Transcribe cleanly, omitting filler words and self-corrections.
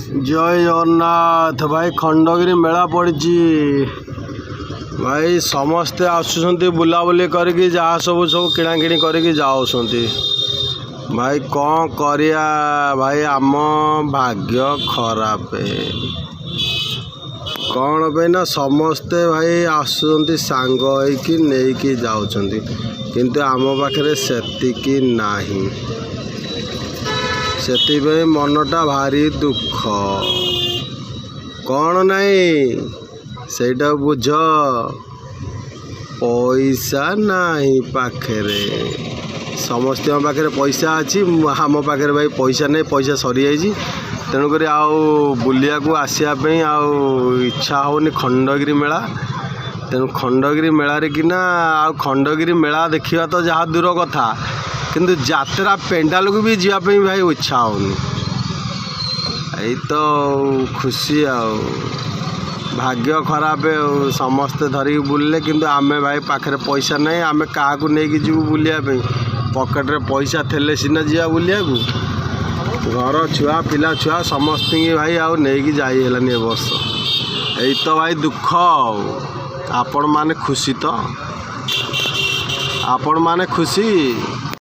जय जगन्नाथ भाई खंडगिरी मेला पड़ी भाई समस्ते आसुंट बुलाबुली करके जहाँ सब सब किणाकिणी करके जाऊँगी भाई कौन करिया भाई आम भाग्य खराब कौन पे ना समस्ते भाई आसुंट सांग होइकी नहीं जाऊँगी किंतु आम पाखे सेतिकी नहीं से मनटा भारी दुख कौन नहीं सेटा बुझ पैसा नहीं पाखे समस्त पाखे पैसा अच्छी आम पाखे भाई पैसा नहीं पैसा सरी जाइए तेणुक बुलिया को आसापी इच्छा होनी खंडगिरी मेला तेणु खंडगिरी मेलारे कि खंडगिरी मेला देखा तो जहाँ दूर कथा किंतु जात्रा पेंडाल को भी जावाई भाई इच्छा होनी यही तो खुशी भाग्य खराब समस्ते धरिकी बुलले किंतु आमे भाई पाखे पैसा नहीं आमे क्या नहीं जीव बुलिया पकेट रे पैसा थेले सीना जा बुलिया घर छुआ पिला छुआ समस्त भाई आउ नहीं जाई हेलानी ए वर्ष यही तो भाई दुख आपण माने खुशी तो आपण माने खुशी।